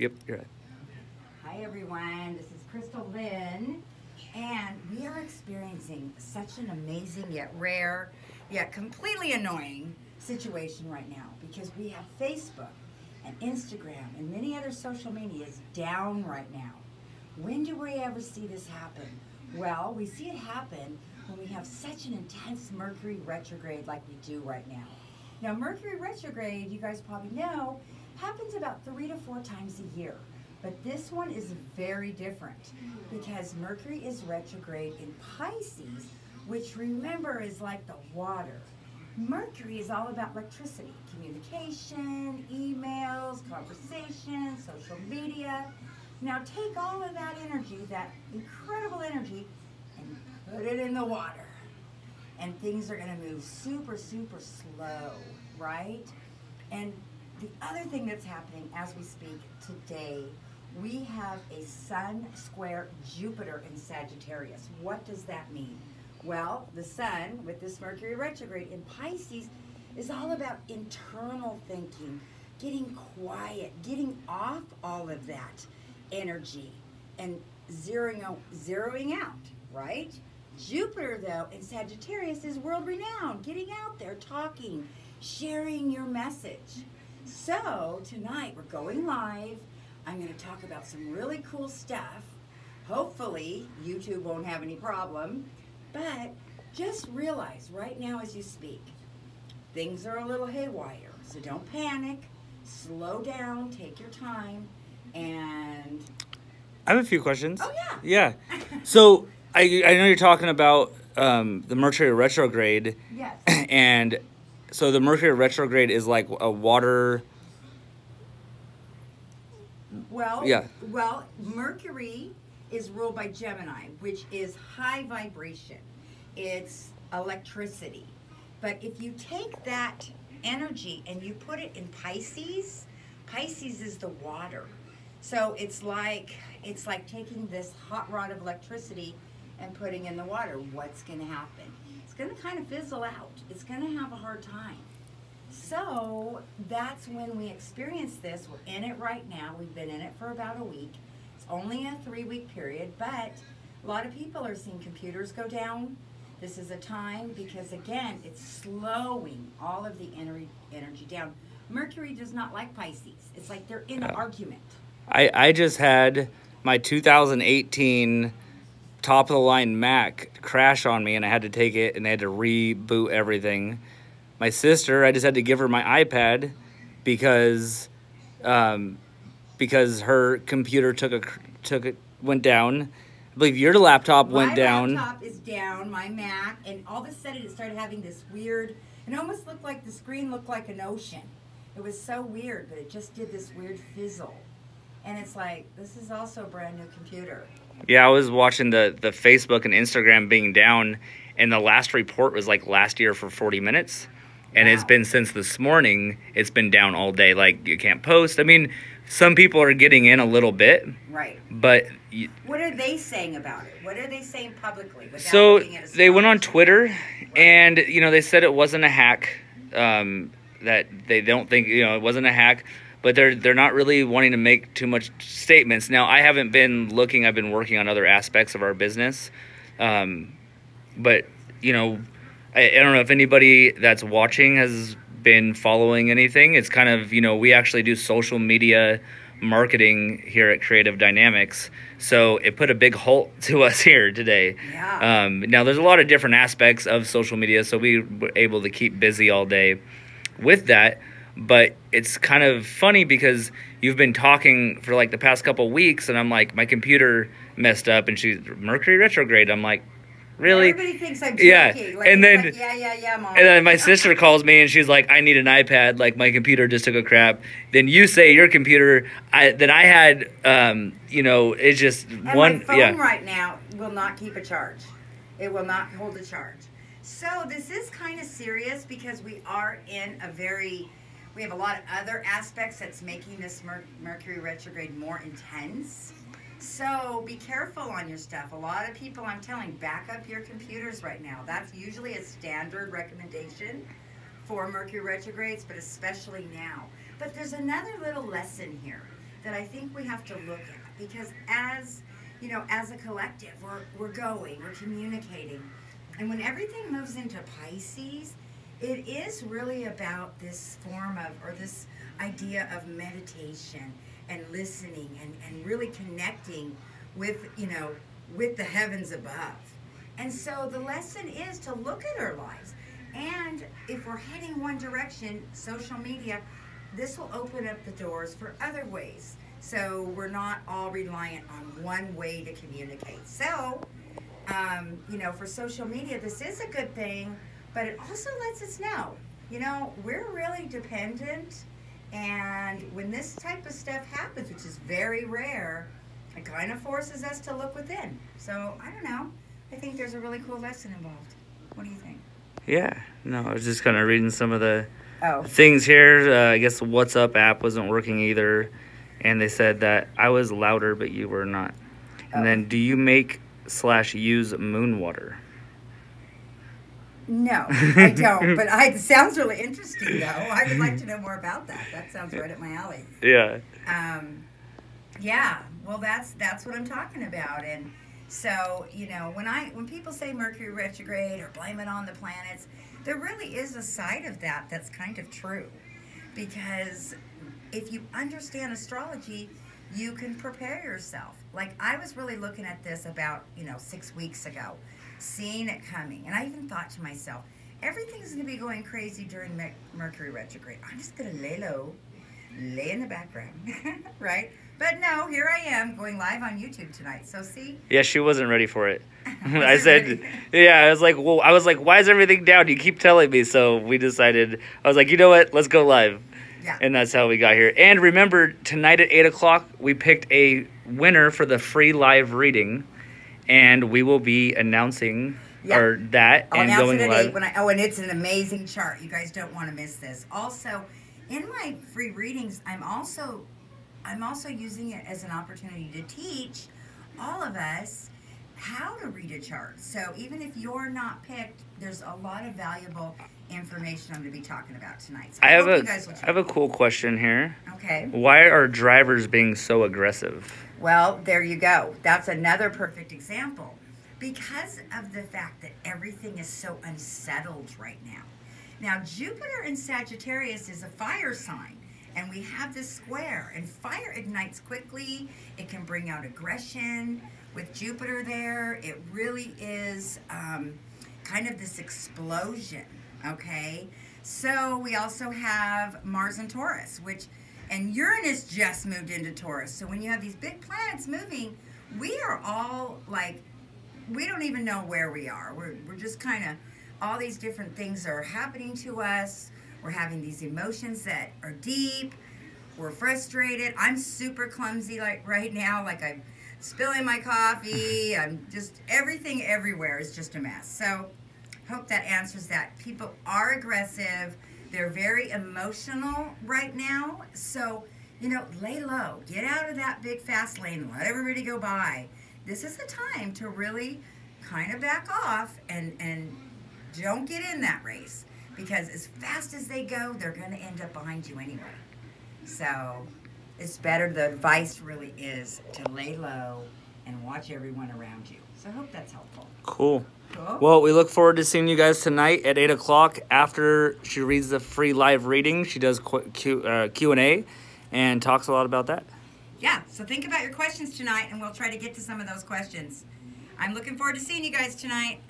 Yep, you're right. Hi everyone, this is Crystal Lynn, and we are experiencing such an amazing yet rare, yet completely annoying situation right now because we have Facebook and Instagram and many other social medias down right now. When do we ever see this happen? Well, we see it happen when we have such an intense Mercury retrograde like we do right now. Now, Mercury retrograde, you guys probably know, happens about 3 to 4 times a year. But this one is very different because Mercury is retrograde in Pisces, which remember is like the water. Mercury is all about electricity, communication, emails, conversation, social media. Now take all of that energy, that incredible energy, and put it in the water. And things are going to move super, super slow, right? And the other thing that's happening as we speak today, we have a Sun square Jupiter in Sagittarius. What does that mean? Well, the Sun, with this Mercury retrograde in Pisces, is all about internal thinking, getting quiet, getting off all of that energy, and zeroing out, right? Jupiter, though, in Sagittarius is world-renowned, getting out there, talking, sharing your message. So, tonight we're going live. I'm going to talk about some really cool stuff. Hopefully, YouTube won't have any problem. But just realize right now as you speak, things are a little haywire. So don't panic. Slow down. Take your time. And I have a few questions. oh, yeah. Yeah. So I know you're talking about the Mercury retrograde. Yes. And so the Mercury retrograde is like a water. Well, Yeah. well, Mercury is ruled by Gemini, which is high vibration. It's electricity. But if you take that energy and you put it in Pisces, Pisces is the water. So it's like taking this hot rod of electricity and putting in the water. What's going to happen? It's going to kind of fizzle out. It's going to have a hard time. So that's when we experience this. We're in it right now. We've been in it for about a week. It's only a 3-week period, but a lot of people are seeing computers go down. This is a time because, again, it's slowing all of the energy down. Mercury does not like Pisces. It's like they're in an argument. I just had my 2018 top of the line Mac crash on me, and I had to take it and they had to reboot everything. My sister, I just had to give her my iPad because her computer went down. I believe your laptop went down. My laptop is down, my Mac, and all of a sudden it started having this weird, it almost looked like the screen looked like an ocean. It was so weird, but it just did this weird fizzle. And it's like, this is also a brand new computer. Yeah, I was watching the Facebook and Instagram being down, and the last report was like last year for 40 minutes. And Wow. It's been since this morning, it's been down all day. Like, you can't post. I mean, some people are getting in a little bit. Right. But what are they saying about it? What are they saying publicly? So they went on Twitter, right. And, they said it wasn't a hack, that they don't think, it wasn't a hack. But they're not really wanting to make too much statements. Now, I haven't been looking. I've been working on other aspects of our business. But, I don't know if anybody that's watching has been following anything. It's kind of, we actually do social media marketing here at Creative Dynamics. So it put a big halt to us here today. Yeah. Now, there's a lot of different aspects of social media, so we were able to keep busy all day with that. But it's kind of funny because you've been talking for like the past couple weeks, and I'm like, my computer messed up, and she's Mercury retrograde. I'm like, really? Everybody thinks I'm joking. Yeah, like, and then like, yeah, Mom. And then my sister calls me, and she's like, I need an iPad. Like, my computer just took a crap. Then you say your computer. Then I had, it's just and one. My phone yeah. right now will not keep a charge. It will not hold a charge. So this is kind of serious because we are in we have a lot of other aspects that's making this Mercury retrograde more intense. So be careful on your stuff. A lot of people, I'm telling, back up your computers right now. That's usually a standard recommendation for Mercury retrogrades, but especially now. But there's another little lesson here. that I think we have to look at, because as you know, as a collective, we're going, we're communicating, and when everything moves into Pisces, it is really about this form of, or this idea of meditation and listening and really connecting with, you know, with the heavens above. And so the lesson is to look at our lives. And if we're heading one direction, social media, this will open up the doors for other ways. So we're not all reliant on one way to communicate. So, you know, for social media, this is a good thing, but it also lets us know, you know, we're really dependent. And when this type of stuff happens, which is very rare, it kind of forces us to look within. So, I don't know. I think there's a really cool lesson involved. What do you think? Yeah. No, I was just kind of reading some of the things here. I guess the WhatsApp app wasn't working either. And they said that I was louder, but you were not. And then, do you make/use moon water? No, I don't. But it sounds really interesting, though. I would like to know more about that. That sounds right up my alley. Yeah. Yeah. Well, that's what I'm talking about. And so, you know, when people say Mercury retrograde or blame it on the planets, there really is a side of that that's kind of true, because if you understand astrology, you can prepare yourself. Like, I was really looking at this about, 6 weeks ago, seeing it coming. And I even thought to myself, everything's going to be going crazy during Mercury retrograde. I'm just going to lay low, lay in the background, right? But no, here I am going live on YouTube tonight. So see? Yeah, she wasn't ready for it. I said, yeah, I was like, why is everything down? You keep telling me. So we decided, I was like, you know what? Let's go live. Yeah. And that's how we got here. And remember, tonight at 8 o'clock, we picked a winner for the free live reading. And we will be announcing that I'll and announce going it at live. 8 and it's an amazing chart. You guys don't want to miss this. Also, in my free readings, I'm also using it as an opportunity to teach all of us how to read a chart. So even if you're not picked, there's a lot of valuable information I'm going to be talking about tonight. So I have a cool question here. Okay. Why are drivers being so aggressive? Well, there you go. That's another perfect example. Because of the fact that everything is so unsettled right now. Now, Jupiter in Sagittarius is a fire sign. And we have this square, and fire ignites quickly. It can bring out aggression. With Jupiter there, it really is kind of this explosion, okay? So we also have Mars in Taurus, and Uranus just moved into Taurus. So when you have these big planets moving, we are all like, we don't even know where we are. We're just kind of, all these different things are happening to us. We're having these emotions that are deep. We're frustrated. I'm super clumsy like right now. Like, I'm spilling my coffee. I'm just, everything everywhere is just a mess. So hope that answers that. People are aggressive. They're very emotional right now. So, lay low. Get out of that big fast lane. Let everybody go by. This is the time to really kind of back off and don't get in that race. Because as fast as they go, they're going to end up behind you anyway. So it's better, the advice really is to lay low and watch everyone around you. So I hope that's helpful. Cool. Well, we look forward to seeing you guys tonight at 8 o'clock after she reads the free live reading. She does Q&A and talks a lot about that. Yeah, so think about your questions tonight, and we'll try to get to some of those questions. I'm looking forward to seeing you guys tonight.